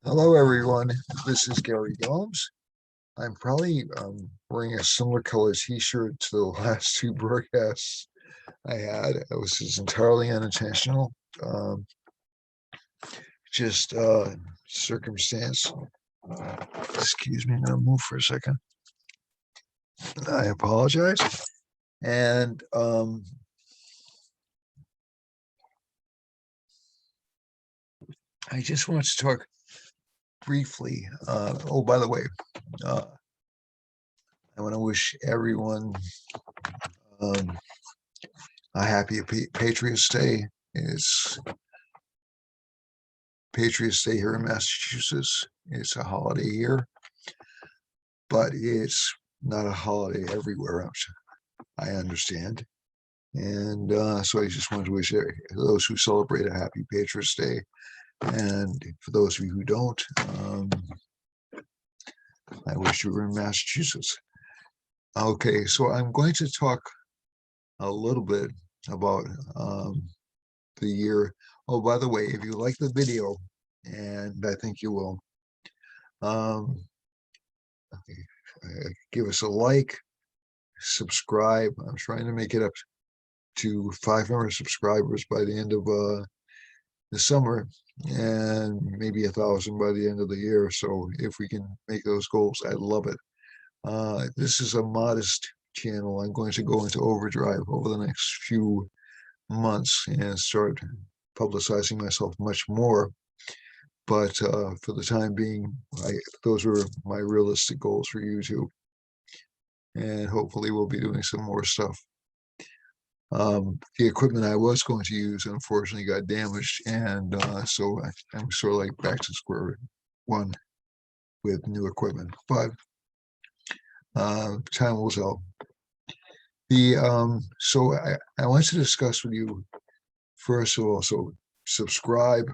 Hello, everyone. This is Gary Gomes. I'm probably wearing a similar color t-shirt to the last two broadcasts I had. It was just entirely unintentional, um, just circumstance. Excuse me, I'm gonna move for a second. I apologize. And I just want to talk briefly. Oh, by the way, uh, I want to wish everyone um, a happy Patriots Day. It's Patriots Day here in Massachusetts. It's a holiday here, but it's not a holiday everywhere. I understand. And so I just wanted to wish those who celebrate a happy Patriots Day. And for those of you who don't, I wish you were in Massachusetts. Okay, so I'm going to talk a little bit about the year. Oh, by the way, if you like the video, and I think you will, um, give us a like, subscribe. I'm trying to make it up to 500 subscribers by the end of the summer, and maybe 1,000 by the end of the year. So if we can make those goals, I'd love it. This is a modest channel. I'm going to go into overdrive over the next few months and start publicizing myself much more. But for the time being, those are my realistic goals for YouTube. And hopefully we'll be doing some more stuff. The equipment I was going to use unfortunately got damaged, and so I'm sort of like back to square one with new equipment, but time will tell. So I want to discuss with you, first of all, so subscribe.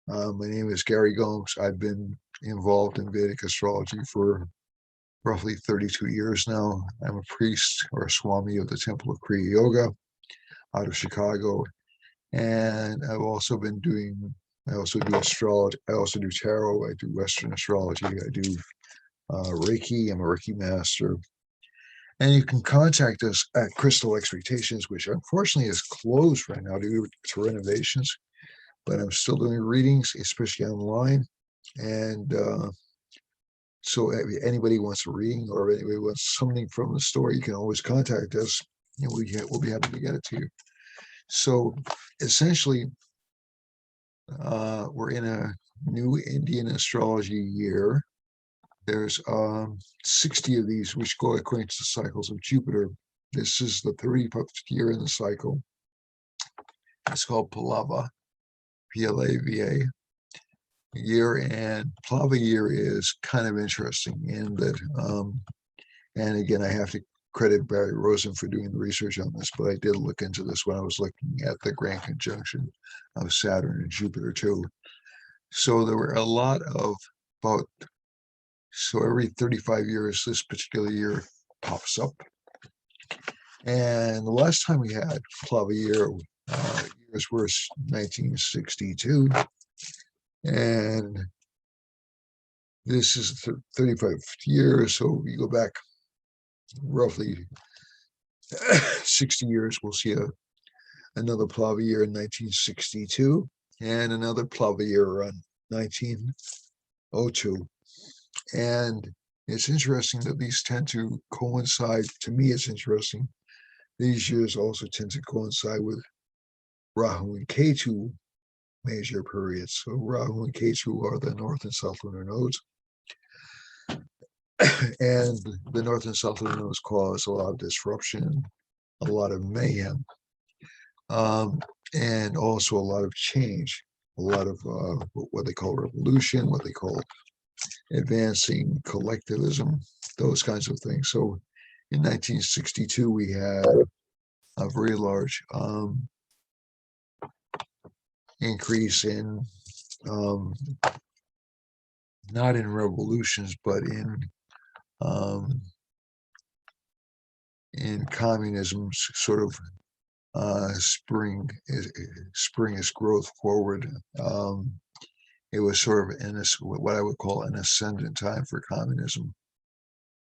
My name is Gary Gomes. I've been involved in Vedic astrology for roughly 32 years now. I'm a priest or a Swami of the Temple of Kriya Yoga out of Chicago. And I've also been doing, I also do astrology, I also do tarot, I do Western astrology, I do Reiki, I'm a Reiki master. And you can contact us at Crystal Expectations, which unfortunately is closed right now due to renovations, but I'm still doing readings, especially online. And so if anybody wants a reading or anybody wants something from the store, you can always contact us and we'll be happy to get it to you. So essentially, we're in a new Indian astrology year. There's 60 of these, which go according to the cycles of Jupiter. This is the 35th year in the cycle. It's called Palava, Plava year, and Palava year is kind of interesting in that, and again, I have to credit Barry Rosen for doing the research on this, but I did look into this when I was looking at the grand conjunction of Saturn and Jupiter too. So there were a lot of about, so every 35 years, this particular year pops up. And the last time we had Plava year, years were 1962. And this is the 35th year. So we go back roughly 60 years, we'll see another Plava year in 1962 and another Plava year around 1902. And it's interesting that these tend to coincide. To me, it's interesting. These years also tend to coincide with Rahu and Ketu major periods. So Rahu and Ketu are the north and south lunar nodes. And the north and south lunar nodes cause a lot of disruption, a lot of mayhem, and also a lot of change, a lot of what they call revolution, what they call advancing collectivism, those kinds of things. So in 1962, we had a very large increase in, not in revolutions, but in communism's sort of spring its growth forward. it was sort of in this, what I would call an ascendant time for communism.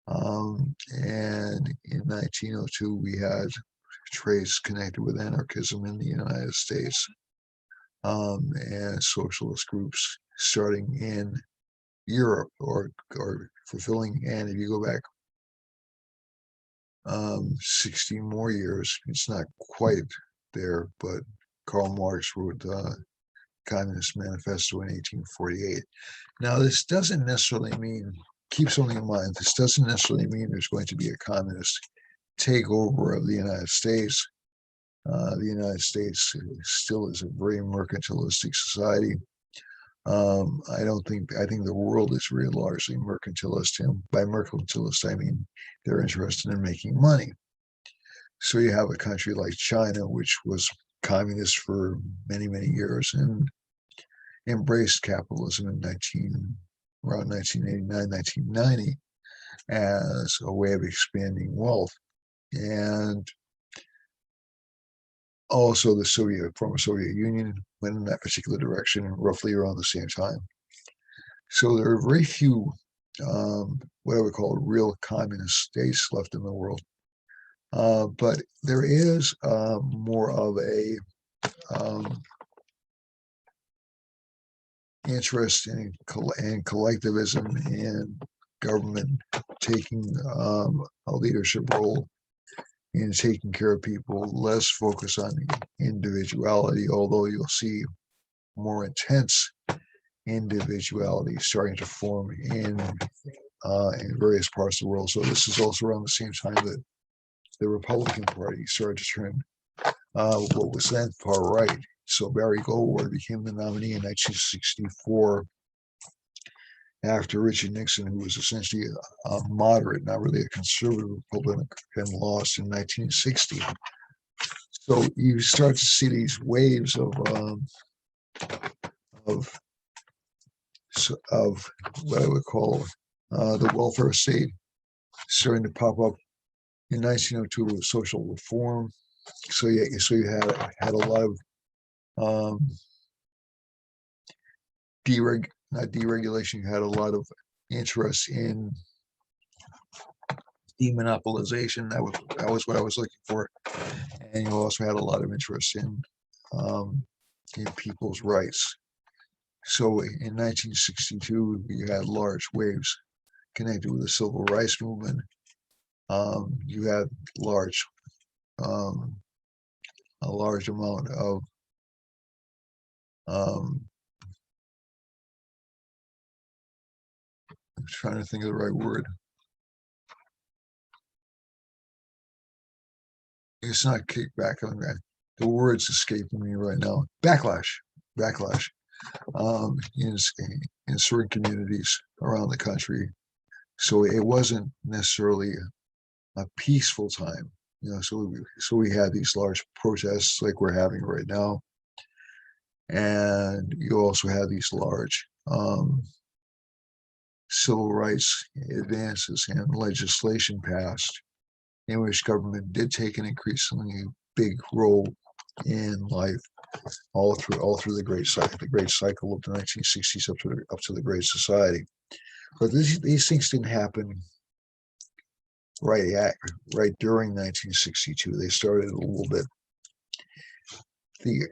And in 1902, we had traits connected with anarchism in the United States, and socialist groups starting in Europe, or fulfilling. And if you go back 60 more years, it's not quite there, but Karl Marx wrote Communist Manifesto in 1848. Now, this doesn't necessarily mean, keep something in mind, this doesn't necessarily mean there's going to be a communist takeover of the United States. The United States still is a very mercantilistic society. I think the world is very largely mercantilist. And by mercantilist, I mean they're interested in making money. So you have a country like China, which was communist for many, many years and embraced capitalism in around 1989, 1990 as a way of expanding wealth. And also the former Soviet Union went in that particular direction roughly around the same time. So there are very few, what I would call real communist states left in the world. But there is more of a interest in collectivism and government taking a leadership role in taking care of people, less focus on individuality, although you'll see more intense individuality starting to form in various parts of the world. So this is also around the same time that the Republican Party started to turn what was then far right. So Barry Goldwater became the nominee in 1964 after Richard Nixon, who was essentially a moderate, not really a conservative Republican, lost in 1960. So you start to see these waves of what I would call the welfare state starting to pop up. In 1902, with social reform. So you had a lot of not deregulation. You had a lot of interest in demonopolization. That was what I was looking for. And you also had a lot of interest in people's rights. So in 1962, you had large waves connected with the civil rights movement. You had a large amount of I'm trying to think of the right word. It's not kickback on that. The word's escaping me right now. Backlash in certain communities around the country. So it wasn't necessarily a peaceful time, So we had these large protests like we're having right now, and you also had these large civil rights advances and legislation passed, in which government did take an increasingly big role in life, all through the great cycle of the 1960s up to the Great Society. But these things didn't happen right during 1962. They started a little bit.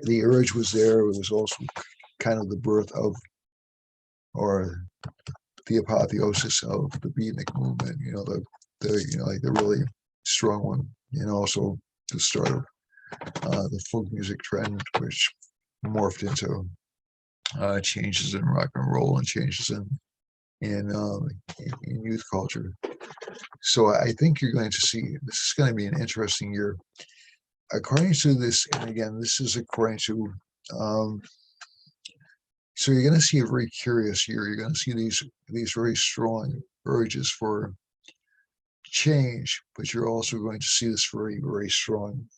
The urge was there. It was also kind of the birth of, or the apotheosis of, the beatnik movement. The really strong one, and also the start of the folk music trend, which morphed into changes in rock and roll and changes in youth culture. So I think you're going to see, this is going to be an interesting year. According to this, and again, this is according to, so you're going to see a very curious year. You're going to see these very strong urges for change, but you're also going to see this very, very strong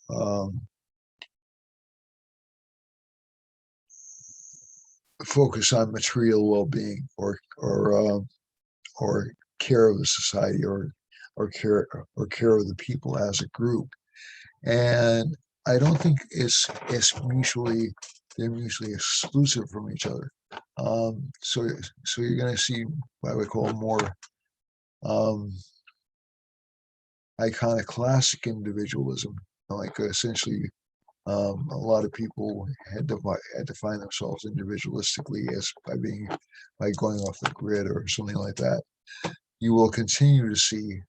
focus on material well-being, or care of the society, or care of the people as a group. And I don't think they're mutually exclusive from each other. So you're going to see what I would call more um, iconoclastic individualism, like essentially a lot of people had to find themselves individualistically as by going off the grid or something like that. You will continue to see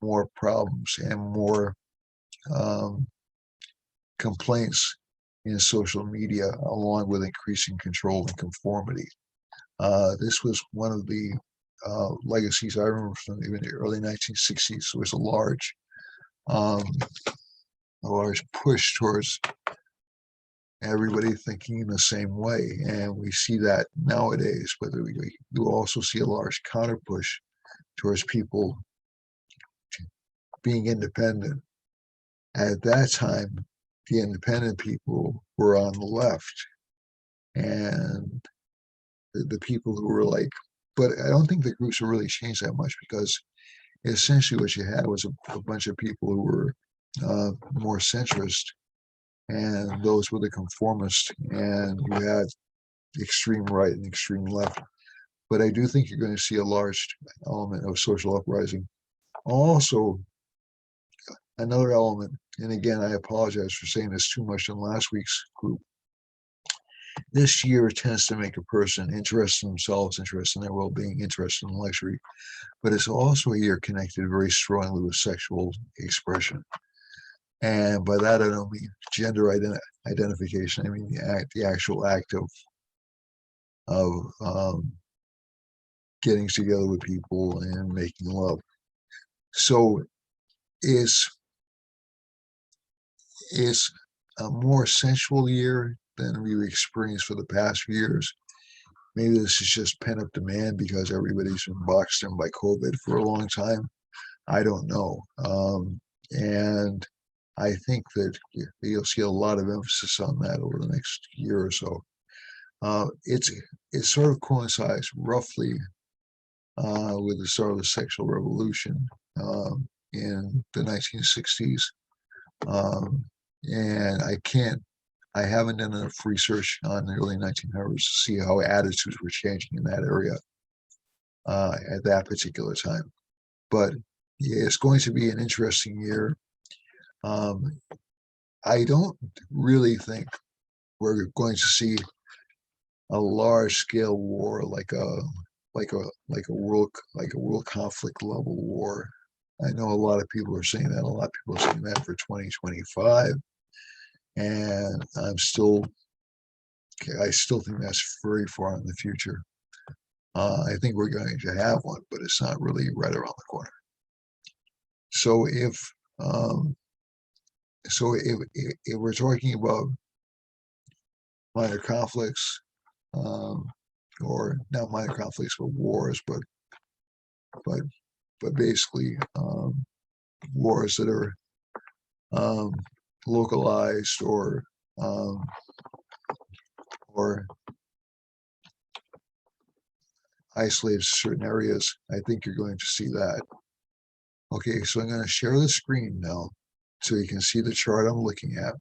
more problems and more um, complaints in social media, along with increasing control and conformity. This was one of the legacies I remember from even the early 1960s. There was um, a large push towards everybody thinking in the same way, and we see that nowadays. But we do also see a large counter push towards people being independent. At that time, the independent people were on the left, and the people who were like, but I don't think the groups have really changed that much, because essentially what you had was a bunch of people who were more centrist, and those were the conformists, and you had extreme right and extreme left. But I do think you're going to see a large element of social uprising. Also, another element, and again, I apologize for saying this too much in last week's group. This year tends to make a person interested in themselves, interested in their well-being, interested in luxury, but it's also a year connected very strongly with sexual expression. And by that, I don't mean gender identification. I mean the actual act of getting together with people and making love. So it's a more sensual year than we've experienced for the past few years. Maybe this is just pent-up demand because everybody's been boxed in by COVID for a long time. I don't know. And I think that you'll see a lot of emphasis on that over the next year or so. It sort of coincides roughly with the start of the sexual revolution in the 1960s. And I haven't done enough research on the early 1900s to see how attitudes were changing in that area at that particular time. But yeah, it's going to be an interesting year. I don't really think we're going to see a large scale war like a world conflict level war. I know a lot of people are saying that. A lot of people are saying that for 2025, and I still think that's very far in the future. I think we're going to have one, but it's not really right around the corner. So um, if we're talking about minor conflicts, or not minor conflicts, but wars, but basically wars that are um, localized um, or isolated certain areas. I think you're going to see that. Okay, so I'm going to share the screen now so you can see the chart I'm looking at.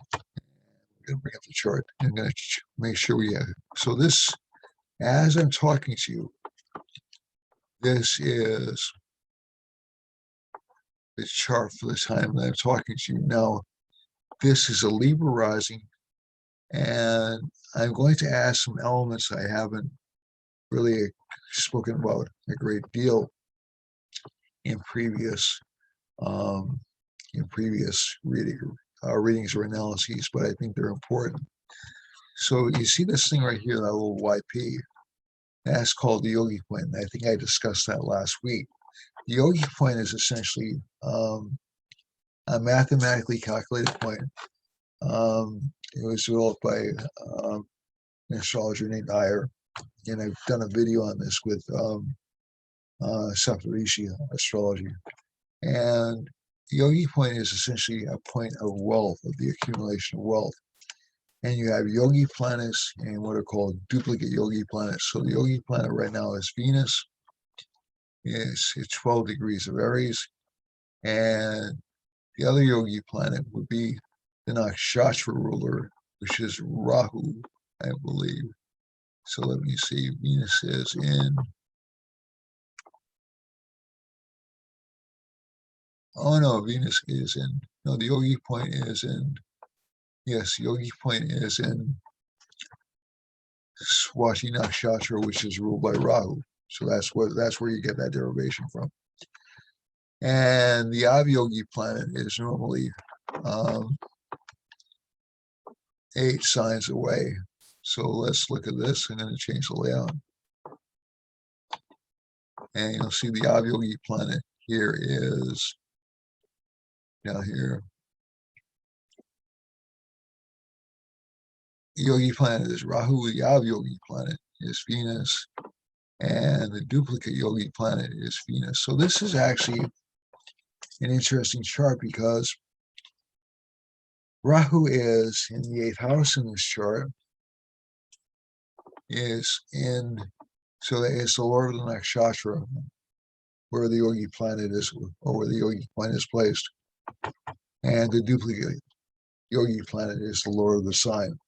I'm going to bring up the chart. I'm going to make sure we have. So this, as I'm talking to you, this is the chart for the time that I'm talking to you. Now, this is a Libra rising, and I'm going to add some elements I haven't really spoken about a great deal in previous um, readings or analyses, but I think they're important. So you see this thing right here, that little YP, that's called the yogi point. I think I discussed that last week. The yogi point is essentially a mathematically calculated point. It was developed by an astrologer named Iyer, and I've done a video on this with Saptarishi astrology. And the yogi point is essentially a point of wealth, of the accumulation of wealth. And you have yogi planets and what are called duplicate yogi planets. So the yogi planet right now is Venus. It's 12 degrees of Aries. And the other yogi planet would be the nakshatra ruler, which is Rahu. I believe. So let me see. Venus is in. Oh no, Venus is in. No, the Yogi point is in. Yes, Yogi point is in Swati Nakshatra, which is ruled by Rahu. So that's where you get that derivation from. And the Avyogi planet is normally um, 8 signs away. So let's look at this. I'm going to change the layout. And you'll see the Avyogi planet here is down here. The Yogi planet is Rahu. The Avyogi planet is Venus. And the duplicate Yogi planet is Venus. So this is actually an interesting chart because Rahu is in the 8th house in this chart, is in, so it's the Lord of the Nakshatra, where the Yogi planet is, or where the Yogi planet is placed. And the duplicate Yogi planet is the Lord of the sign.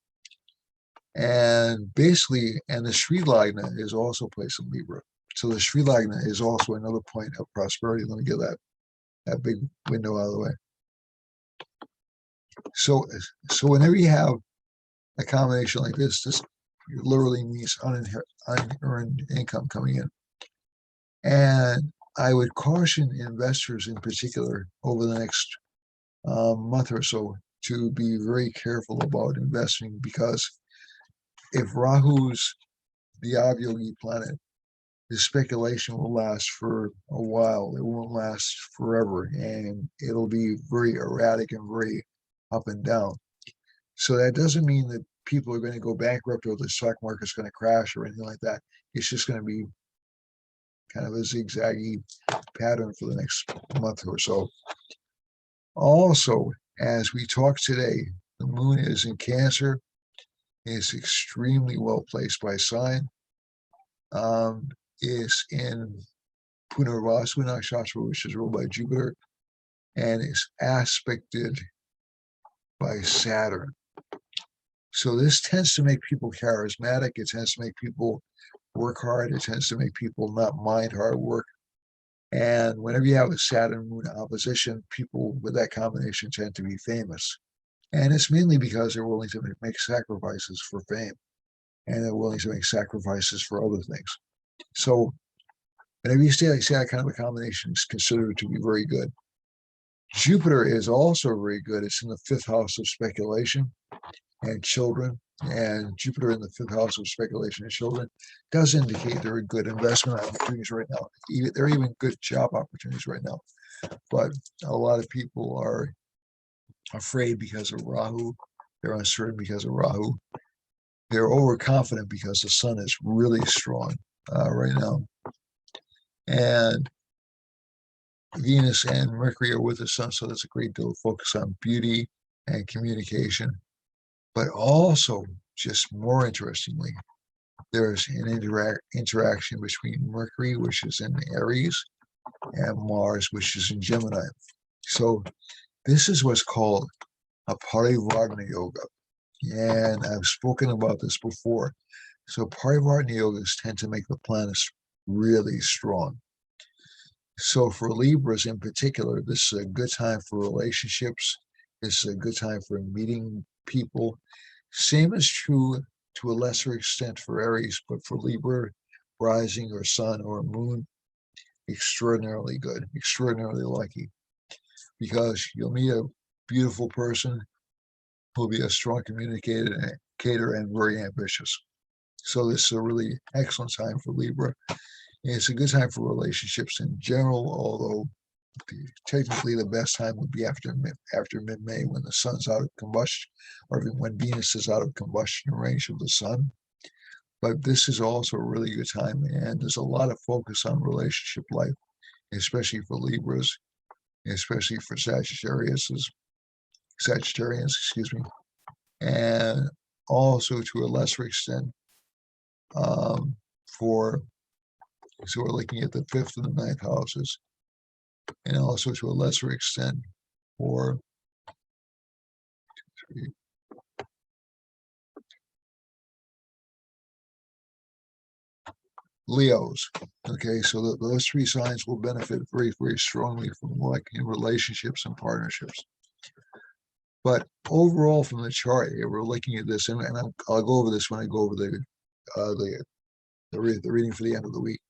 And basically, and the Sri Lagna is also placed in Libra. So the Sri Lagna is also another point of prosperity. Let me get that big window out of the way. So whenever you have a combination like this literally means unearned income coming in. And I would caution investors in particular over the next month or so to be very careful about investing, because if Rahu's the Avyogi planet, the speculation will last for a while. It won't last forever, and it'll be very erratic and very up and down. So that doesn't mean that people are going to go bankrupt or the stock market's going to crash or anything like that. It's just going to be kind of a zigzaggy pattern for the next month or so. Also, as we talk today, the moon is in Cancer. It's extremely well placed by sign. Is in Punarvasu Nakshatra, which is ruled by Jupiter, and is aspected by Saturn. So this tends to make people charismatic. It tends to make people work hard. It tends to make people not mind hard work. And whenever you have a Saturn moon opposition, people with that combination tend to be famous. And it's mainly because they're willing to make sacrifices for fame, and they're willing to make sacrifices for other things. So whenever you see that kind of a combination, is considered to be very good. Jupiter is also very good. It's in the 5th house of speculation and children. And Jupiter in the 5th house of speculation and children does indicate there are good investment opportunities right now. There are even good job opportunities right now. But a lot of people are afraid because of Rahu. They're uncertain because of Rahu. They're overconfident because the sun is really strong right now. And Venus and Mercury are with the sun, so that's a great deal of focus on beauty and communication. But also, just more interestingly, there's an interaction between Mercury, which is in Aries, and Mars, which is in Gemini. So this is what's called a Parivartana Yoga. And I've spoken about this before. So Parivartana Yogas tend to make the planets really strong. So for Libras in particular, this is a good time for relationships. This is a good time for meeting people. Same is true to a lesser extent for Aries, but for Libra, rising or sun or moon, extraordinarily good, extraordinarily lucky, because you'll meet a beautiful person who'll be a strong communicator and very ambitious. So this is a really excellent time for Libra. And it's a good time for relationships in general, although technically the best time would be after mid-May, when the sun's out of combustion, or when Venus is out of combustion range of the sun. But this is also a really good time, and there's a lot of focus on relationship life, especially for Libras, especially for Sagittarians, excuse me, and also to a lesser extent for, so we're looking at the 5th and the 9th houses, and also to a lesser extent for 3, Leos. Okay, so those three signs will benefit very, very strongly from like in relationships and partnerships. But overall, from the chart here, we're looking at this, and I'll go over this when I go over the reading for the end of the week.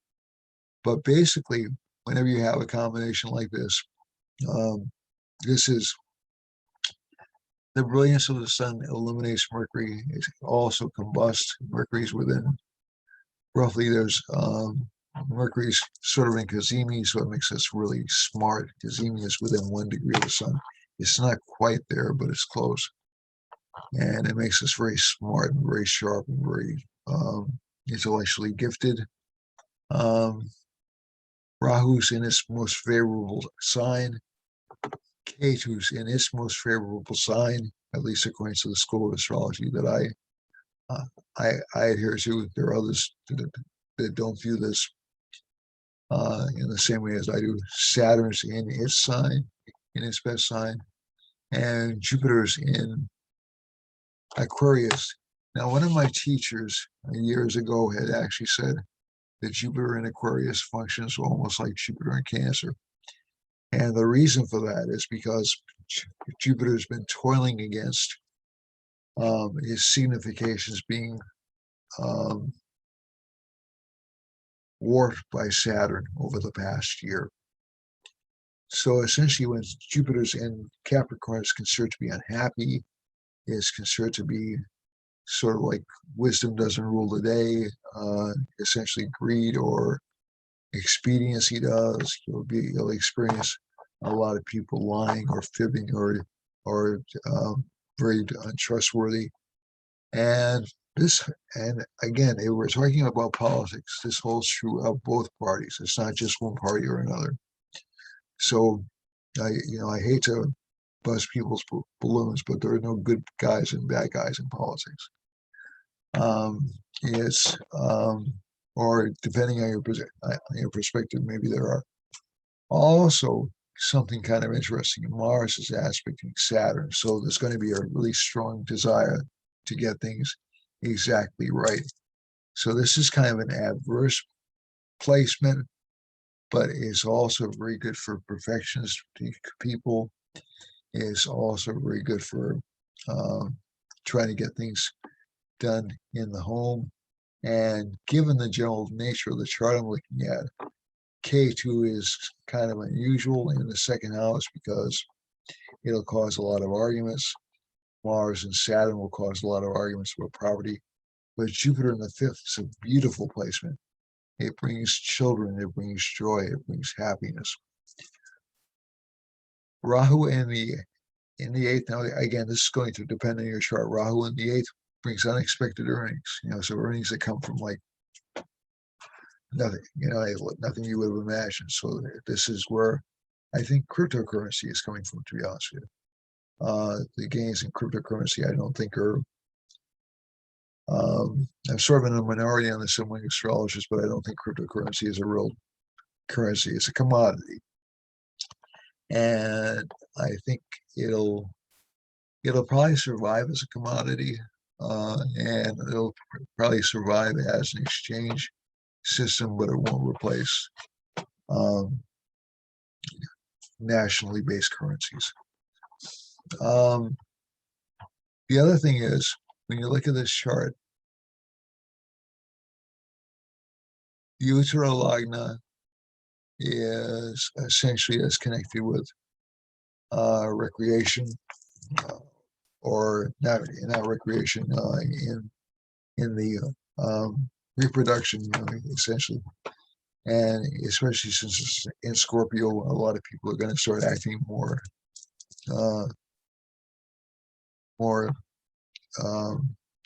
But basically, whenever you have a combination like this, this is the brilliance of the sun illuminates Mercury. It also combusts. Mercury's within roughly, there's Mercury's sort of in Cazimi, so it makes us really smart. Cazimi is within 1 degree of the sun. It's not quite there, but it's close. And it makes us very smart and very sharp and very intellectually gifted. Rahu's in its most favorable sign. Ketu's in its most favorable sign, at least according to the school of astrology that I adhere to. There are others that don't view this in the same way as I do. Saturn's in its sign, in its best sign, and Jupiter's in Aquarius. Now, one of my teachers years ago had actually said that Jupiter in Aquarius functions almost like Jupiter in Cancer. And the reason for that is because Jupiter's been toiling against his significations being warped by Saturn over the past year. So essentially, when Jupiter's in Capricorn, it's considered to be unhappy. It's considered to be sort of like wisdom doesn't rule the day. Essentially, greed or expediency does. You'll experience a lot of people lying or fibbing or very untrustworthy. And again, we're talking about politics. This holds true of both parties. It's not just one party or another. So, I hate to bust people's balloons, but there are no good guys and bad guys in politics. Or depending on your perspective, maybe there are. Also, something kind of interesting, Mars is aspecting Saturn, so there's going to be a really strong desire to get things exactly right. So this is kind of an adverse placement, but it's also very good for perfectionist people. It's also very good for trying to get things done in the home. And given the general nature of the chart I'm looking at, K2 is kind of unusual in the second house because it'll cause a lot of arguments. Mars and Saturn will cause a lot of arguments about property. But Jupiter in the fifth is a beautiful placement. It brings children, it brings joy, it brings happiness. Rahu in the eighth. Now, again, this is going to depend on your chart. Rahu in the eighth brings unexpected earnings. So earnings that come from like nothing, nothing you would have imagined. So this is where I think cryptocurrency is coming from, to be honest with you. The gains in cryptocurrency, I don't think are, I'm sort of in a minority on this among astrologers, but I don't think cryptocurrency is a real currency. It's a commodity. And I think it'll probably survive as a commodity, and it'll probably survive as an exchange system, but it won't replace nationally based currencies. The other thing is, when you look at this chart, the Uttara Lagna is essentially as connected with recreation, or not recreation, in the reproduction, essentially. And especially since it's in Scorpio, a lot of people are going to start acting more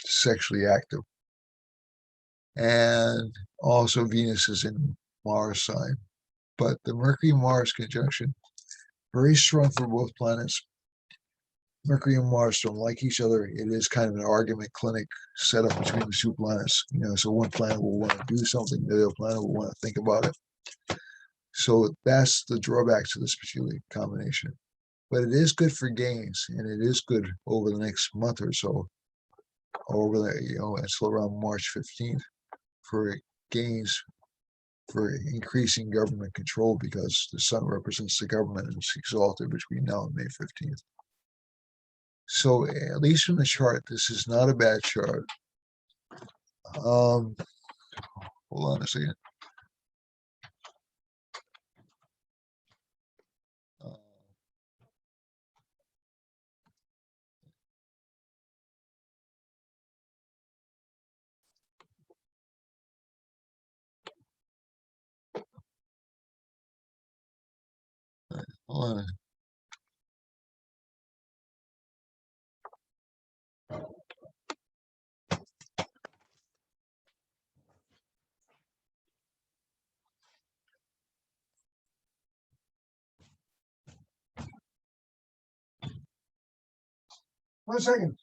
sexually active. And also Venus is in Mars sign. But the Mercury-Mars conjunction, very strong for both planets. Mercury and Mars don't like each other. It is kind of an argument clinic set up between the two planets. So one planet will want to do something, the other planet will want to think about it. So that's the drawback to this particular combination. But it is good for gains, and it is good over the next month or so, over the, until around March 15th, for gains for increasing government control because the sun represents the government and it's exalted between now and May 15th. So at least from the chart, this is not a bad chart. Hold on a second. Hold on. 1 second.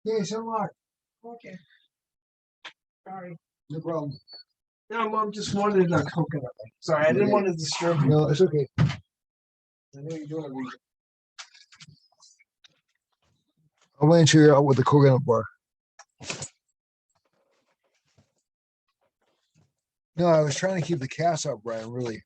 Yeah, so long. Okay. Sorry. No problem. No, Mom just wanted a coconut. Sorry, I didn't want to disturb you. No, it's okay. I know you're doing a reason. I went to you out with the coconut bar. No, I was trying to keep the cast out, Brian, really.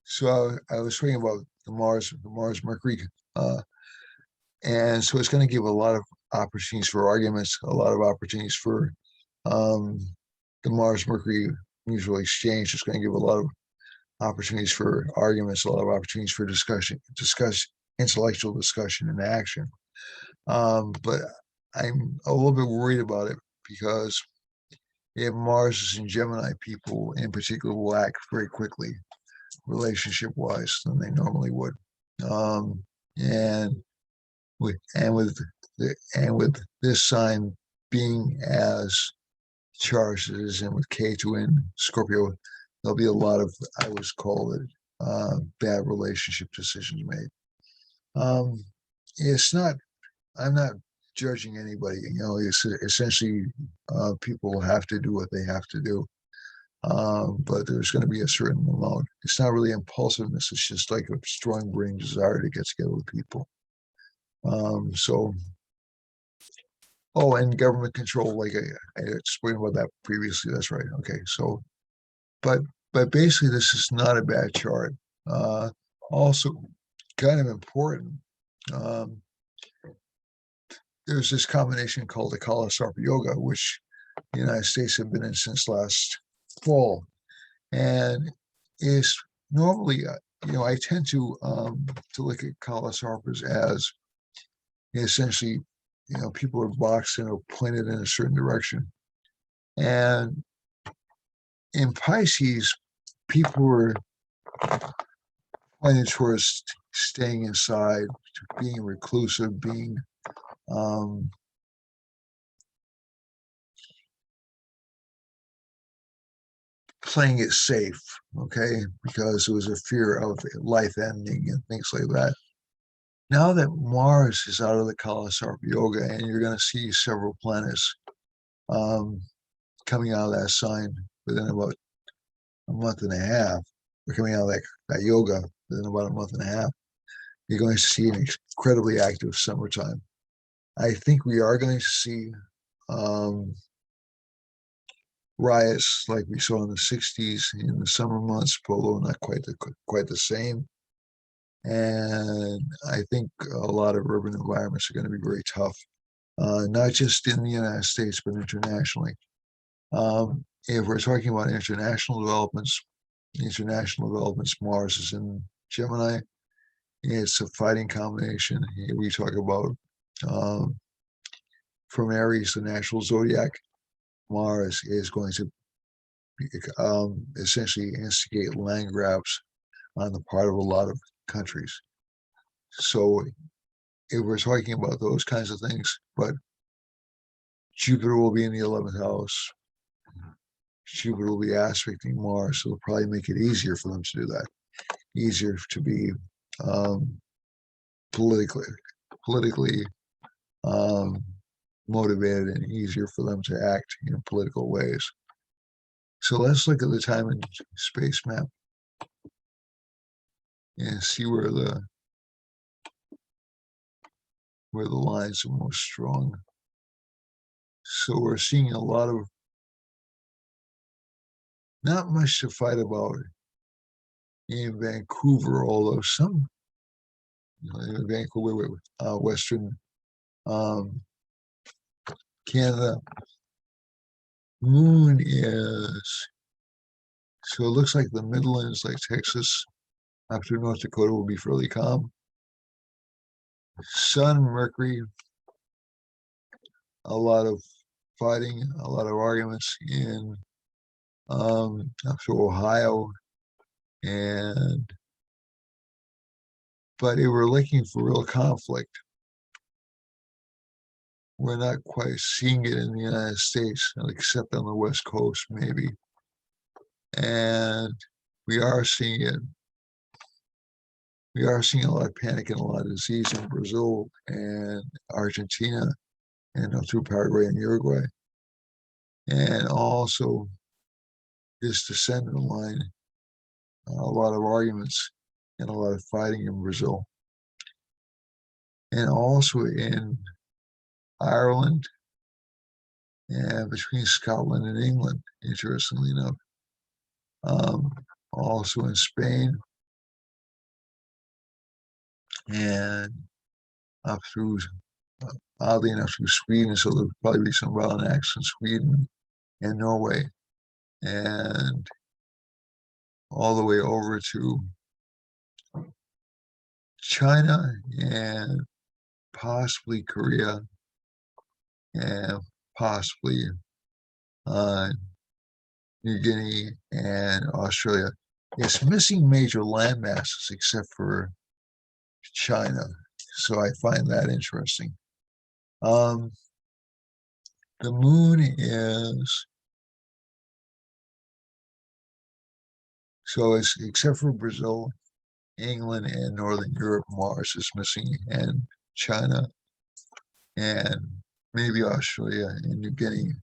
So I was talking about the Mars Mercury, and so it's going to give a lot of opportunities for arguments, a lot of opportunities for um, the Mars Mercury mutual exchange. It's going to give a lot of opportunities for arguments, a lot of opportunities for intellectual discussion and action. But I'm a little bit worried about it because if Mars is in Gemini, people in particular will act very quickly, relationship wise, than they normally would. Um, and with with this sign being as charged as it is, and with K2 in Scorpio, there'll be a lot of, I would call it, bad relationship decisions made. It's not, I'm not judging anybody. You know, it's essentially people have to do what they have to do. But there's going to be a certain amount. It's not really impulsiveness. It's just like a strong brain desire to get together with people. So, oh, and government control, like I explained about that previously. That's right. Okay. So, but basically, this is not a bad chart. Also, kind of important. Um, there's this combination called the Kala Sarpa Yoga, which the United States have been in since last fall, and is normally, I tend to look at Kala Sarpas as essentially, people are boxed and are pointed in a certain direction, and in Pisces, people were pointed towards staying inside, being reclusive, being playing it safe, okay, because it was a fear of life ending and things like that. Now that Mars is out of the Kala Sarpa Yoga, and you're going to see several planets coming out of that sign within about a month and a half, or coming out of that yoga within about a month and a half, you're going to see an incredibly active summertime. I think we are going to see riots like we saw in the 60s in the summer months, although not quite the same. And I think a lot of urban environments are going to be very tough, not just in the United States, but internationally. If we're talking about international developments, Mars is in Gemini. It's a fighting combination. Here we talk about from Aries, the natural zodiac. Mars is going to essentially instigate land grabs on the part of a lot of countries. So if we're talking about those kinds of things, but Jupiter will be in the 11th house. Jupiter will be aspecting Mars, so it'll probably make it easier for them to do that. Easier to be politically motivated, and easier for them to act in political ways. So let's look at the time and space map and see where the lines are most strong. So we're seeing a lot of, not much to fight about in Vancouver, although some, in Vancouver, Western Canada, moon is, so it looks like the Midlands, like Texas, up through North Dakota, will be fairly calm. Sun, Mercury, a lot of fighting, a lot of arguments in up to Ohio, but if we're looking for real conflict, we're not quite seeing it in the United States, except on the West Coast, maybe. And we are seeing it. We are seeing a lot of panic and a lot of disease in Brazil and Argentina and through Paraguay and Uruguay. And also this descendant line, a lot of arguments and a lot of fighting in Brazil. And also in Ireland and between Scotland and England, interestingly enough. Also in Spain and up through, oddly enough, through Sweden. So there'll probably be some violent acts in Sweden and Norway, and all the way over to China and possibly Korea and possibly New Guinea and Australia. It's missing major land masses except for China. So I find that interesting. The moon is, so it's, except for Brazil, England, and Northern Europe, Mars is missing, and China, and maybe Australia and New Guinea.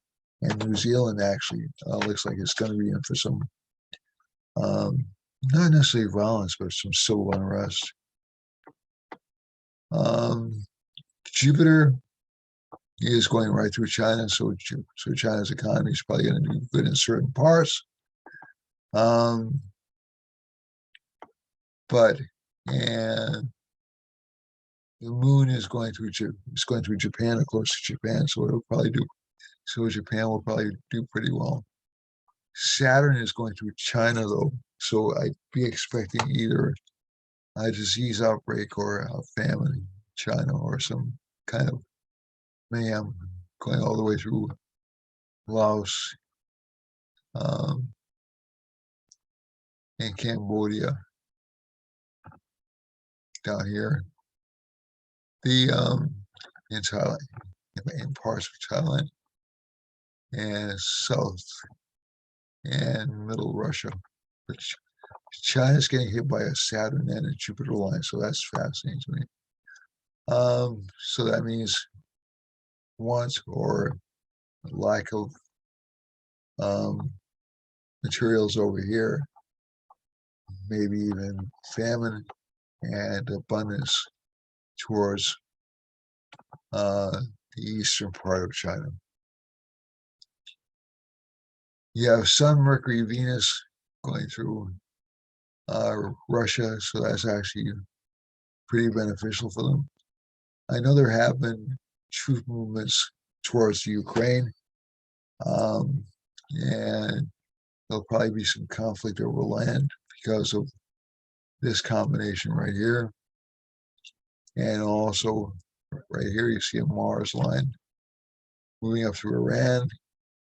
And New Zealand actually looks like it's going to be in for some, not necessarily violence, but some civil unrest. Jupiter is going right through China, so China's economy is probably going to do good in certain parts. But and the moon is going through Japan, or close to Japan, so it'll probably do. So Japan will probably do pretty well. Saturn is going through China though, so I'd be expecting either a disease outbreak or a famine in China, or some kind of mayhem going all the way through Laos and Cambodia down here. The in Thailand, in parts of Thailand and south and middle Russia. But China's getting hit by a Saturn and a Jupiter line, so that's fascinating to me. So that means want or lack of materials over here, maybe even famine and abundance towards the eastern part of China. You have Sun, Mercury, Venus going through Russia, so that's actually pretty beneficial for them. I know there have been troop movements towards Ukraine, and there'll probably be some conflict over land because of this combination right here. And also right here, you see a Mars line moving up through Iran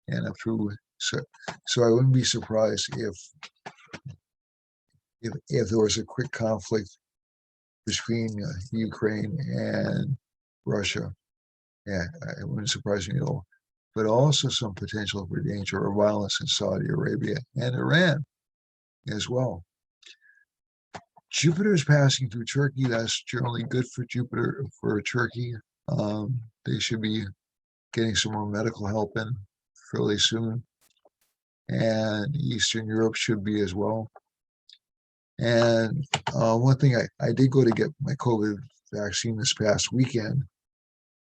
and up through, so I wouldn't be surprised if there was a quick conflict between Ukraine and Russia. Yeah, it wouldn't surprise me at all. but also some potential for danger or violence in Saudi Arabia and Iran as well. Jupiter is passing through Turkey. That's generally good for Turkey. They should be getting some more medical help in fairly soon. And Eastern Europe should be as well. And one thing, I did go to get my COVID vaccine this past weekend.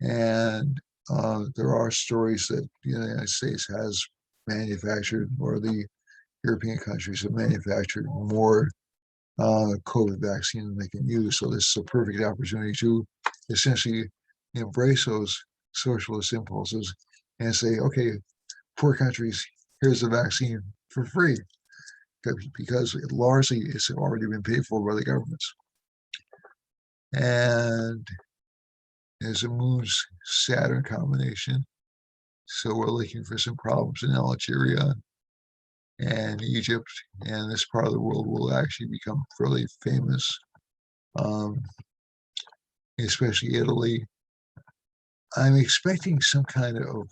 And there are stories that the United States has manufactured, or the European countries have manufactured more COVID vaccine than they can use. So this is a perfect opportunity to essentially embrace those socialist impulses and say, okay, poor countries, here's the vaccine for free, because largely it's already been paid for by the governments. And there's a Moon-Saturn combination. So we're looking for some problems in Algeria and Egypt, and this part of the world will actually become fairly famous, especially Italy. I'm expecting some kind of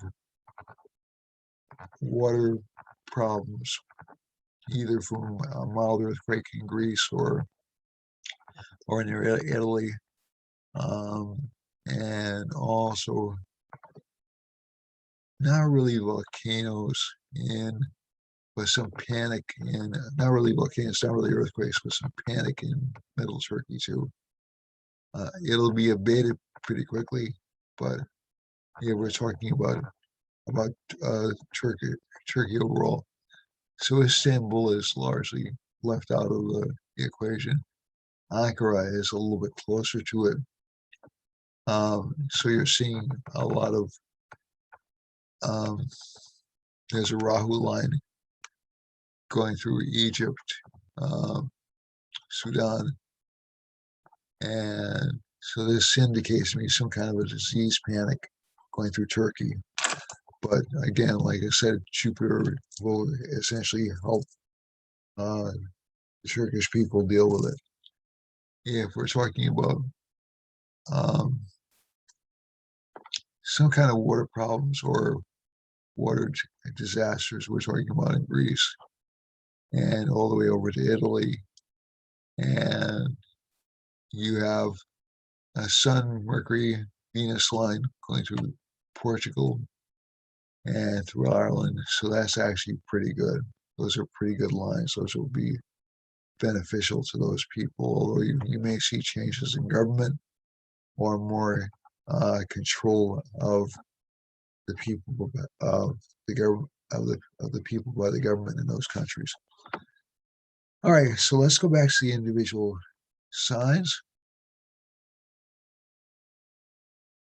water problems, either from a mild earthquake in Greece or near Italy, and also not really volcanoes but some panic in, not really volcanoes, not really earthquakes, but some panic in middle Turkey too. It'll be abated pretty quickly, but yeah, we're talking about Turkey overall. So Istanbul is largely left out of the equation. Ankara is a little bit closer to it. So you're seeing a lot of, there's a Rahu line going through Egypt, Sudan, and so this indicates to me some kind of a disease panic going through Turkey. But again, like I said, Jupiter will essentially help the Turkish people deal with it. If we're talking about some kind of water problems or water disasters, we're talking about in Greece and all the way over to Italy. And you have a Sun, Mercury, Venus line going through Portugal and through Ireland. So that's actually pretty good. Those are pretty good lines. Those will be beneficial to those people, although you may see changes in government or more control of the people of the government of the people by the government in those countries. All right, so let's go back to the individual signs.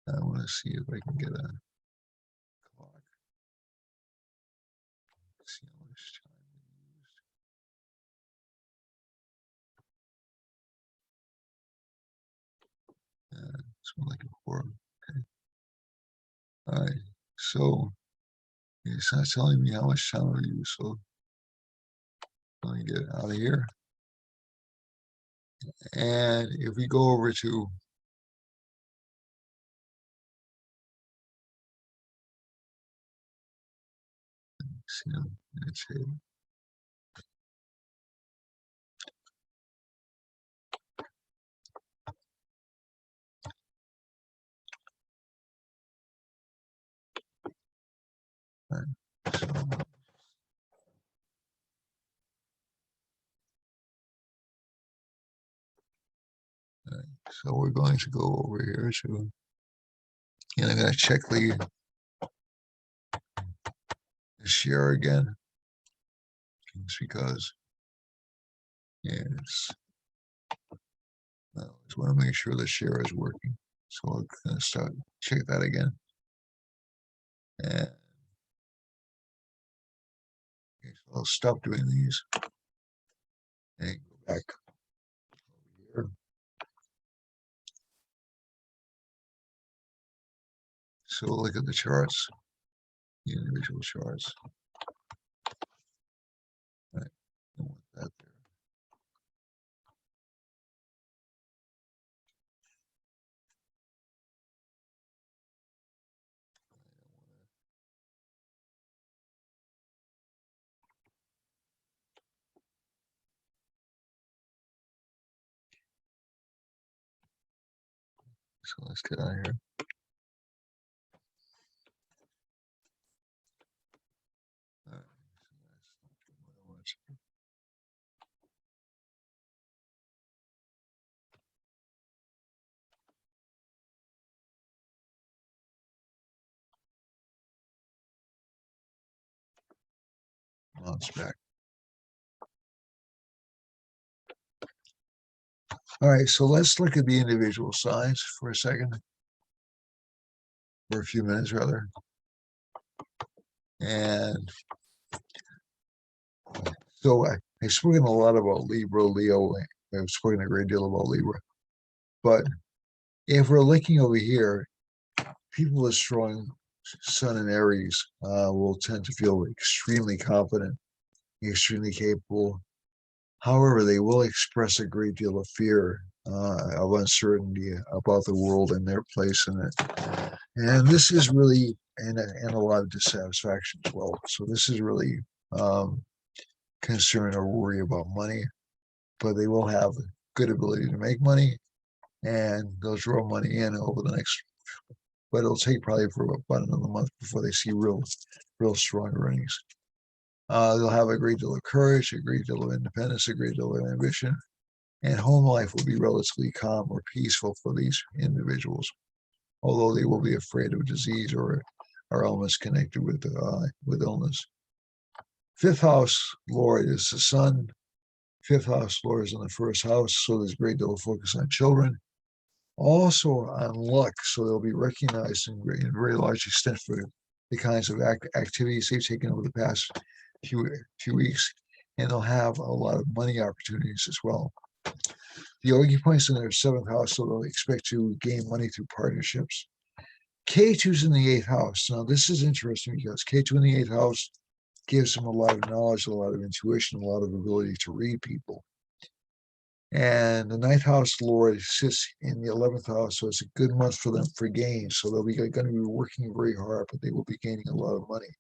I want to see if I can get a clock. See how much time we used. It's more like a 4. Okay. All right. So it's not telling me how much time we use. So let me get out of here. And if we go over to see, let's see. All right. So we're going to go over here to, and I'm going to check the share again, just because yes, I just want to make sure the share is working. So I'm going to check that again. And okay, so I'll stop doing these and go back over here. So look at the charts, the individual charts. Right, I want that there. so let's get out of here. All right. Now it's back. All right, so let's look at the individual signs for a second, for a few minutes rather. And so I've spoken a lot about Libra, Leo. I've spoken a great deal about Libra. But if we're looking over here, people with strong Sun in Aries will tend to feel extremely confident, extremely capable. However, they will express a great deal of fear, of uncertainty about the world and their place in it. And this is really, and a lot of dissatisfaction as well. So this is really concern or worry about money, but they will have good ability to make money, and they'll draw money in over the next, but it'll take probably for about another month before they see real strong earnings. They'll have a great deal of courage, a great deal of independence, a great deal of ambition, and home life will be relatively calm or peaceful for these individuals, although they will be afraid of disease or elements connected with illness. Fifth house Lord is the sun. Fifth house Lord is in the first house, so there's a great deal of focus on children. Also on luck, so they'll be recognized in a very large extent for the kinds of activities they've taken over the past few weeks, and they'll have a lot of money opportunities as well. The yogi points in their seventh house, so they'll expect to gain money through partnerships. K2's in the eighth house. Now, this is interesting because K2 in the eighth house gives them a lot of knowledge, a lot of intuition, a lot of ability to read people. And the ninth house Lord sits in the 11th house, so it's a good month for them for gains. So they'll be going to be working very hard, but they will be gaining a lot of money.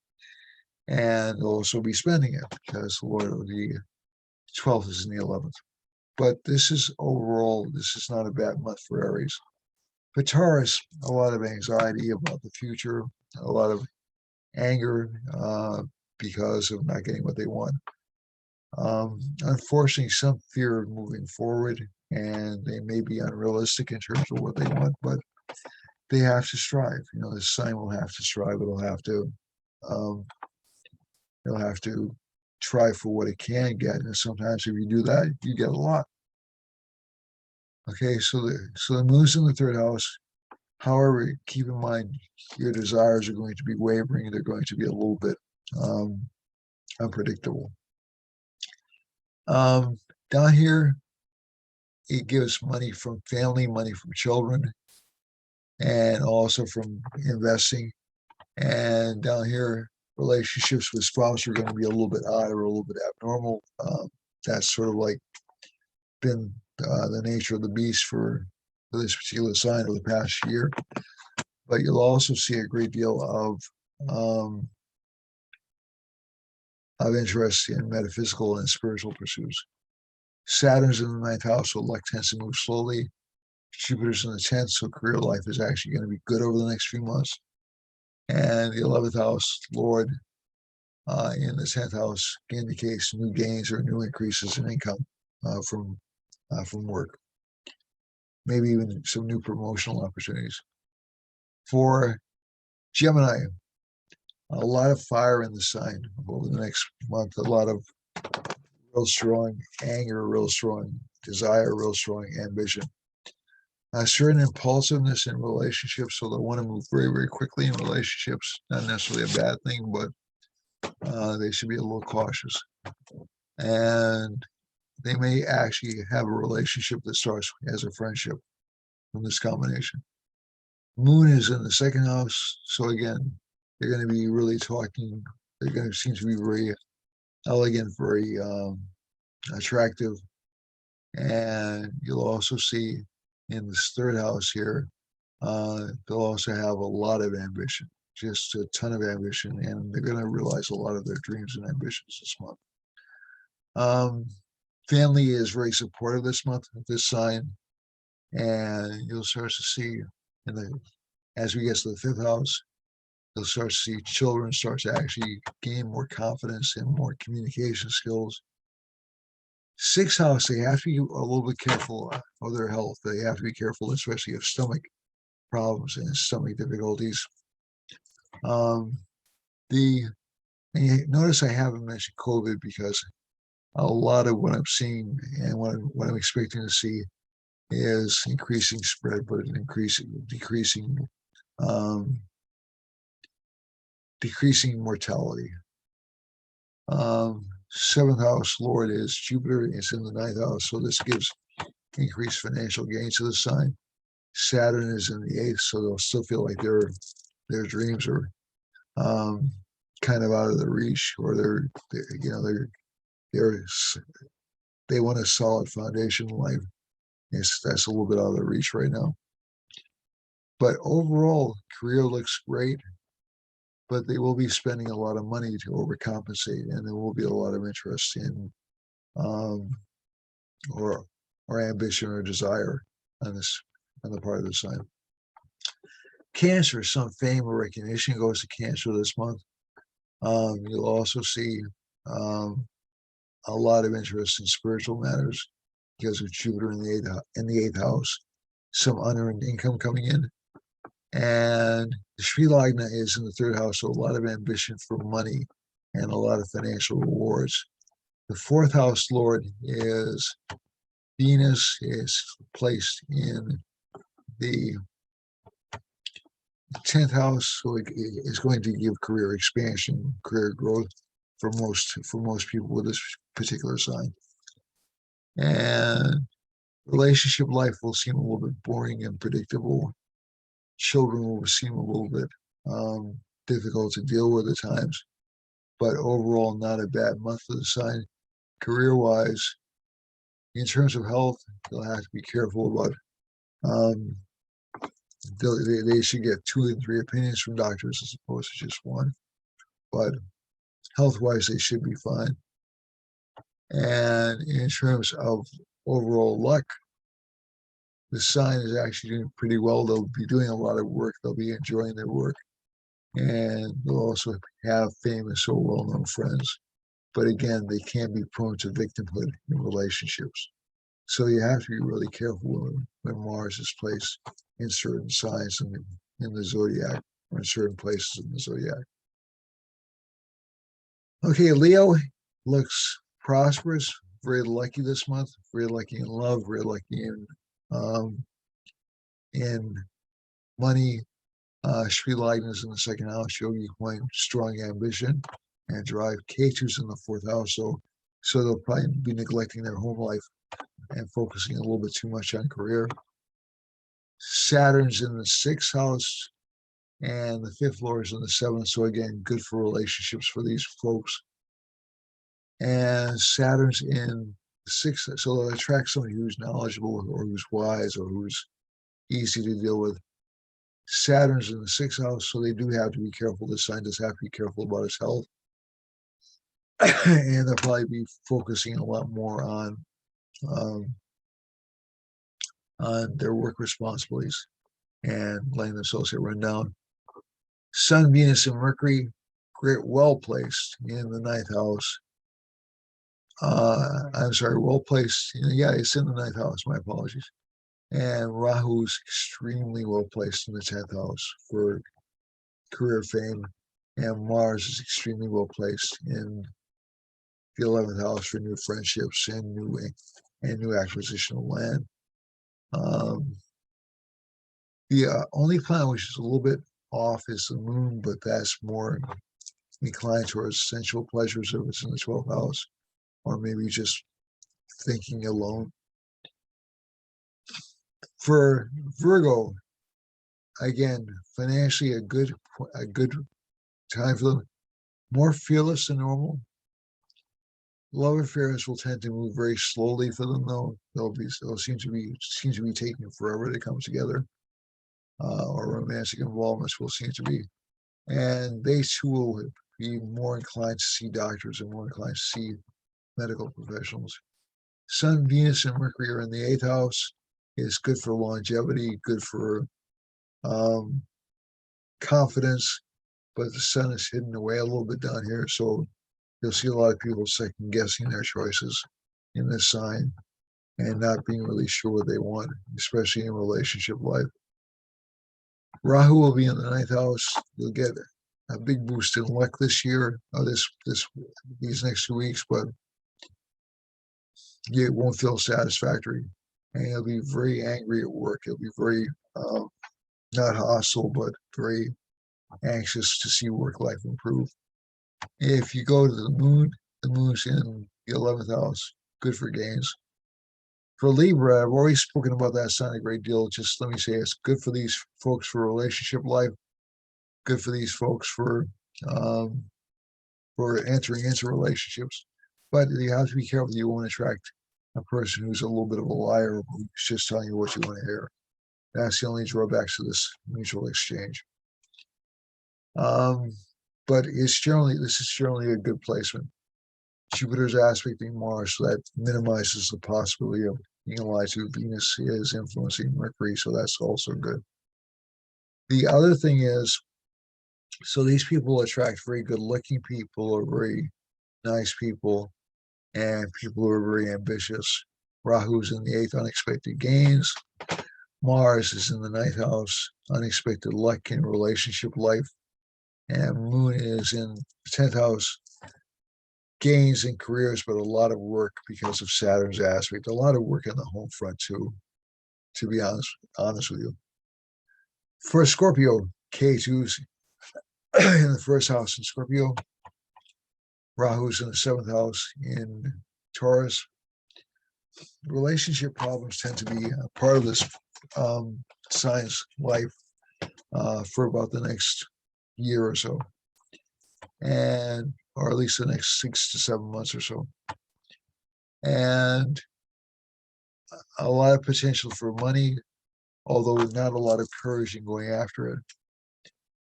And they'll also be spending it because the Lord of the 12th is in the 11th. But this is overall, this is not a bad month for Aries. For Taurus, a lot of anxiety about the future, a lot of anger because of not getting what they want. Unfortunately, some fear of moving forward, and they may be unrealistic in terms of what they want, but they have to strive. You know, the sign will have to strive. It'll have to try for what it can get, and sometimes if you do that, you get a lot. Okay, so the moon's in the third house. However, keep in mind your desires are going to be wavering. They're going to be a little bit unpredictable. Down here, it gives money from family, money from children, and also from investing. And down here, relationships with spouse are going to be a little bit odd or a little bit abnormal. That's sort of like been the nature of the beast for this particular sign over the past year. But you'll also see a great deal of interest in metaphysical and spiritual pursuits. Saturn's in the ninth house, so luck tends to move slowly. Jupiter's in the 10th, so career life is actually going to be good over the next few months. And the 11th house, Lord, in the 10th house indicates new gains or new increases in income from work. Maybe even some new promotional opportunities. For Gemini, a lot of fire in the sign over the next month, a lot of real strong anger, real strong desire, real strong ambition. A certain impulsiveness in relationships, so they want to move very, very quickly in relationships. Not necessarily a bad thing, but they should be a little cautious. And they may actually have a relationship that starts as a friendship from this combination. Moon is in the second house, so again, they're going to be really talking. They're going to seem to be very elegant, very attractive. And you'll also see in this third house here, they'll also have a lot of ambition, just a ton of ambition, and they're going to realize a lot of their dreams and ambitions this month. Family is very supportive this month of this sign, and you'll start to see as we get to the fifth house, you'll start to see children start to actually gain more confidence and more communication skills. Sixth house, they have to be a little bit careful of their health. They have to be careful, especially of stomach problems and stomach difficulties. Notice I haven't mentioned COVID because a lot of what I'm seeing and what I'm expecting to see is increasing spread, but decreasing mortality. Seventh house Lord is Jupiter. It's in the ninth house, so this gives increased financial gains to the sign. Saturn is in the eighth, so they'll still feel like their dreams are kind of out of the reach, or they want a solid foundation in life. That's a little bit out of the reach right now. But overall, career looks great, but they will be spending a lot of money to overcompensate, and there will be a lot of interest in or ambition or desire on the part of the sign. Cancer, some fame or recognition goes to Cancer this month. You'll also see a lot of interest in spiritual matters because of Jupiter in the eighth house. Some unearned income coming in, and the Sri Lagna is in the third house, so a lot of ambition for money and a lot of financial rewards. The fourth house Lord is Venus, is placed in the 10th house, so it is going to give career expansion, career growth for most people with this particular sign. And relationship life will seem a little bit boring and predictable. Children will seem a little bit difficult to deal with at times, but overall not a bad month for the sign. Career-wise, in terms of health, they'll have to be careful about they should get 2 and 3 opinions from doctors as opposed to just one. But health-wise, they should be fine. And in terms of overall luck, the sign is actually doing pretty well. They'll be doing a lot of work. They'll be enjoying their work. And they'll also have famous or well-known friends. But again, they can be prone to victimhood in relationships. So you have to be really careful when Mars is placed in certain signs in the zodiac, or in certain places in the zodiac. Okay, Leo looks prosperous, very lucky this month, very lucky in love, very lucky in money. Sri Lagna is in the second house, Yogi Coin, strong ambition and drive. Ketu's in the fourth house, so they'll probably be neglecting their home life and focusing a little bit too much on career. Saturn's in the sixth house, and the fifth Lord is in the seventh, so again, good for relationships for these folks. And Saturn's in the sixth, so they'll attract somebody who's knowledgeable or who's wise or who's easy to deal with. Saturn's in the sixth house, so they do have to be careful. The sign does have to be careful about his health. And they'll probably be focusing a lot more on their work responsibilities and letting themselves get run down. Sun, Venus, and Mercury, great, well placed in the ninth house. I'm sorry, well placed. Yeah, it's in the ninth house. My apologies. And Rahu's extremely well placed in the 10th house for career fame, and Mars is extremely well placed in the 11th house for new friendships and new acquisition of land. The only planet which is a little bit off is the moon, but that's more inclined towards sensual pleasures if it's in the 12th house, or maybe just thinking alone. For Virgo, again, financially a good time for them. More fearless than normal. Love affairs will tend to move very slowly for them, though. They'll seem to be taking forever to come together. Or romantic involvements will seem to be, and they too will be more inclined to see doctors and more inclined to see medical professionals. Sun, Venus, and Mercury are in the 8th house. It's good for longevity, good for confidence, but the sun is hidden away a little bit down here. So you'll see a lot of people second guessing their choices in this sign and not being really sure what they want, especially in relationship life. Rahu will be in the ninth house. You'll get a big boost in luck this year, these next 2 weeks, but it won't feel satisfactory. And you'll be very angry at work. You'll be very, not hostile, but very anxious to see work life improve. If you go to the moon's in the 11th house, good for gains. For Libra, I've already spoken about that sign a great deal. Just let me say it's good for these folks for relationship life, good for these folks for entering into relationships. But you have to be careful you won't attract a person who's a little bit of a liar who's just telling you what you want to hear. That's the only drawbacks to this mutual exchange. But this is generally a good placement. Jupiter's aspecting Mars, so that minimizes the possibility of being lied to. Venus is influencing Mercury, so that's also good. The other thing is, so these people attract very good-looking people or very nice people, and people who are very ambitious. Rahu's in the 8th, unexpected gains. Mars is in the 9th house, unexpected luck in relationship life. And Moon is in the 10th house, gains in careers, but a lot of work because of Saturn's aspect. A lot of work on the home front too, to be honest with you. For Scorpio, K2's in the 1st house in Scorpio. Rahu's in the 7th house in Taurus. Relationship problems tend to be a part of this sign's life for about the next year or so, or at least the next 6 to 7 months or so. And a lot of potential for money, although not a lot of courage in going after it.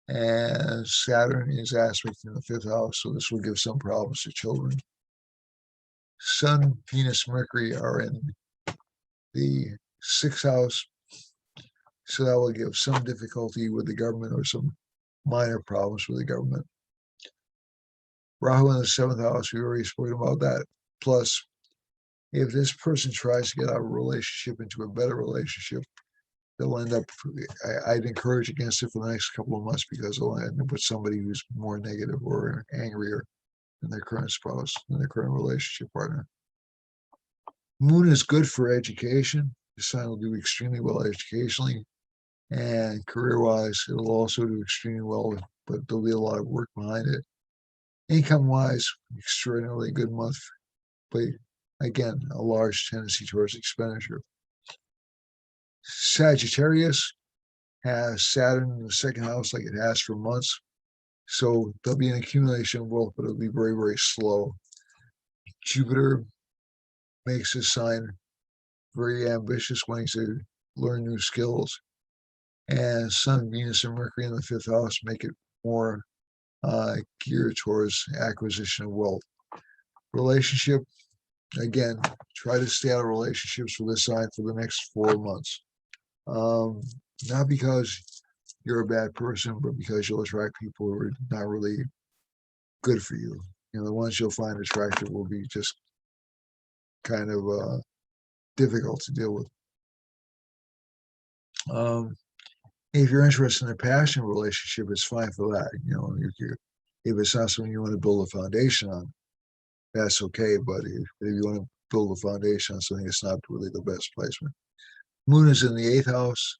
And Saturn is aspect in the 5th house, so this will give some problems to children. Sun, Venus, Mercury are in the 6th house, so that will give some difficulty with the government or some minor problems with the government. Rahu in the 7th house, we already spoken about that. Plus, if this person tries to get out of a relationship into a better relationship, they'll end up, I'd encourage against it for the next couple of months because they'll end up with somebody who's more negative or angrier than their current spouse, than their current relationship partner. Moon is good for education. The sign will do extremely well educationally, and career-wise, it'll also do extremely well, but there'll be a lot of work behind it. Income-wise, extraordinarily good month, but again, a large tendency towards expenditure. Sagittarius has Saturn in the 2nd house like it has for months. So there'll be an accumulation of wealth, but it'll be very, very slow. Jupiter makes this sign very ambitious, wanting to learn new skills. And Sun, Venus, and Mercury in the 5th house make it more geared towards acquisition of wealth. Relationship, again, try to stay out of relationships for this sign for the next 4 months. Not because you're a bad person, but because you'll attract people who are not really good for you. You know, the ones you'll find attractive will be just kind of difficult to deal with. If you're interested in a passion relationship, it's fine for that. You know, if it's not something you want to build a foundation on, that's okay. But if you want to build a foundation on something, it's not really the best placement. Moon is in the 8th house.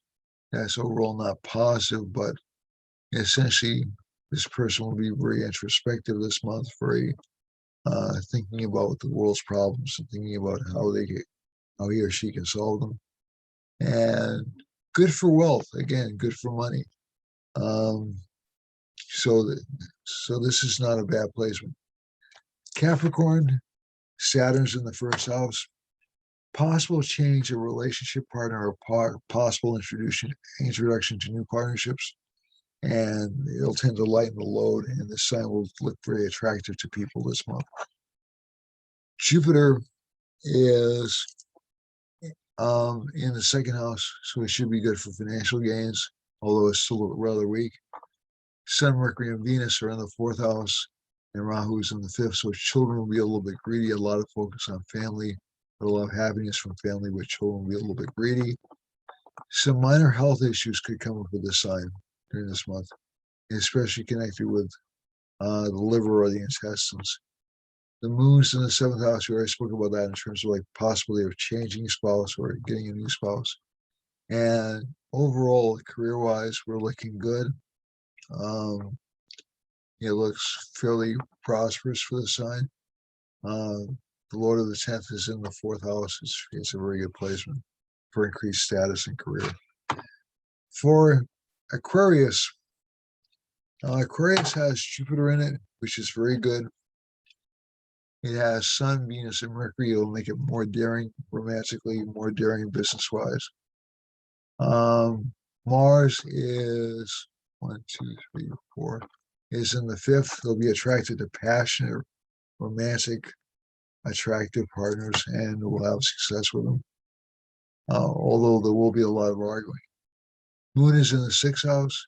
That's overall not positive, but essentially this person will be very introspective this month, very thinking about the world's problems and thinking about how he or she can solve them. And good for wealth, again, good for money. So this is not a bad placement. Capricorn, Saturn's in the 1st house. Possible change of relationship partner or possible introduction to new partnerships, and it'll tend to lighten the load, and this sign will look very attractive to people this month. Jupiter is in the 2nd house, so it should be good for financial gains. although it's still rather weak. Sun, Mercury, and Venus are in the fourth house, and Rahu is in the fifth. So children will be a little bit greedy, a lot of focus on family, a lot of happiness from family, but children will be a little bit greedy. Some minor health issues could come up with this sign during this month, especially connected with the liver or the intestines. The moon's in the seventh house. We already spoke about that in terms of like possibility of changing spouse or getting a new spouse. And overall, career-wise, we're looking good. It looks fairly prosperous for the sign. The Lord of the 10th is in the fourth house. It's a very good placement for increased status and career. For Aquarius, Aquarius has Jupiter in it, which is very good. It has Sun, Venus, and Mercury. It'll make it more daring romantically, more daring business-wise. Mars is 1, 2, 3, 4, is in the fifth. They'll be attracted to passionate, romantic, attractive partners, and will have success with them. Although there will be a lot of arguing. Moon is in the sixth house.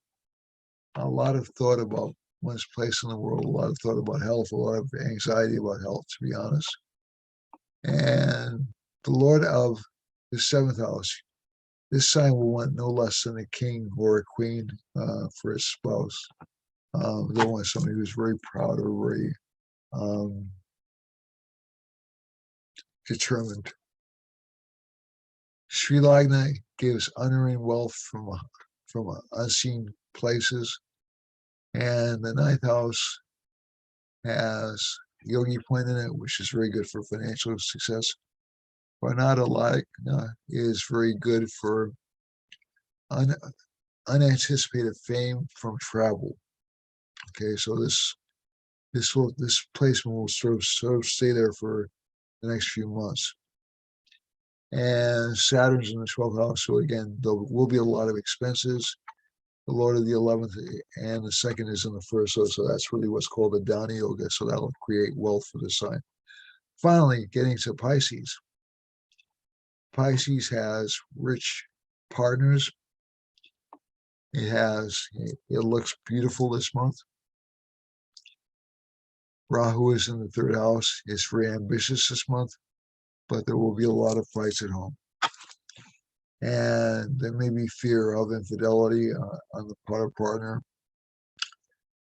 A lot of thought about one's place in the world, a lot of thought about health, a lot of anxiety about health, to be honest. And the Lord of the seventh house, this sign will want no less than a king or a queen for his spouse. They'll want somebody who's very proud or very determined. Sri Lagna gives unearned wealth from unseen places. And the ninth house has Yogi point in it, which is very good for financial success. Varnada Lagna is very good for unanticipated fame from travel. Okay, so this placement will sort of stay there for the next few months. And Saturn's in the 12th house, so again, there will be a lot of expenses. The Lord of the 11th and the second is in the first, so that's really what's called the Dana Yoga, so that'll create wealth for the sign. Finally, getting to Pisces. Pisces has rich partners. It looks beautiful this month. Rahu is in the third house. It's very ambitious this month, but there will be a lot of fights at home. And there may be fear of infidelity on the part of partner.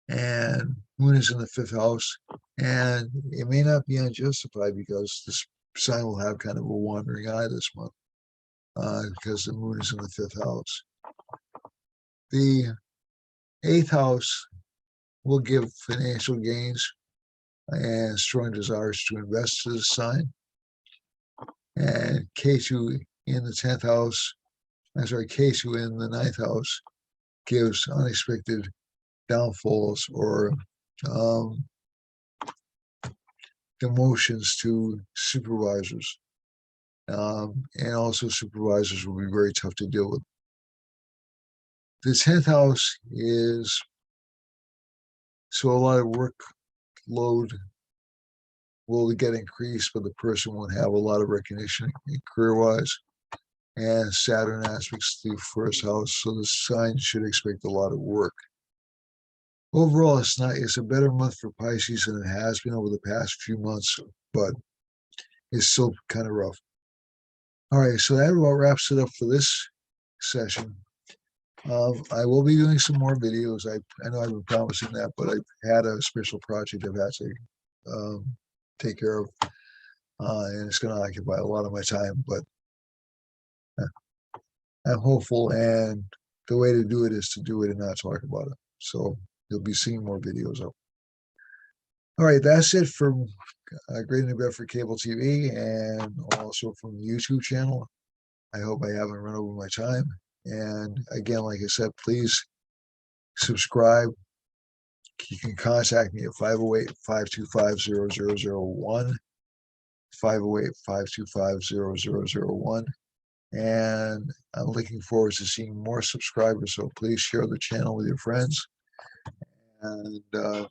And Moon is in the fifth house. And it may not be unjustified because this sign will have kind of a wandering eye this month because the Moon is in the fifth house. The eighth house will give financial gains and strong desires to invest to the sign. And Ketu in the 10th house, Ketu in the ninth house gives unexpected downfalls or demotions to supervisors. And also supervisors will be very tough to deal with. The 10th house is, so a lot of workload will get increased, but the person won't have a lot of recognition career-wise. And Saturn aspects the first house, so the sign should expect a lot of work. Overall, it's a better month for Pisces than it has been over the past few months, but it's still kind of rough. All right, so that about wraps it up for this session. I will be doing some more videos. I know I've been promising that, but I've had a special project I've had to take care of, and it's going to occupy a lot of my time, but I'm hopeful, and the way to do it is to do it and not talk about it. So you'll be seeing more videos up. All right, that's it from Great New Bedford Cable TV and also from the YouTube channel. I hope I haven't run over my time. And again, like I said, please subscribe. You can contact me at 508-525-0001, 508-525-0001. And I'm looking forward to seeing more subscribers. So please share the channel with your friends. And if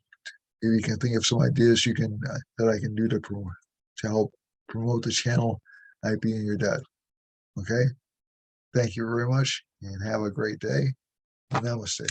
you can think of some ideas that I can do to help promote the channel, I'd be in your debt. Okay. Thank you very much and have a great day. Namaste.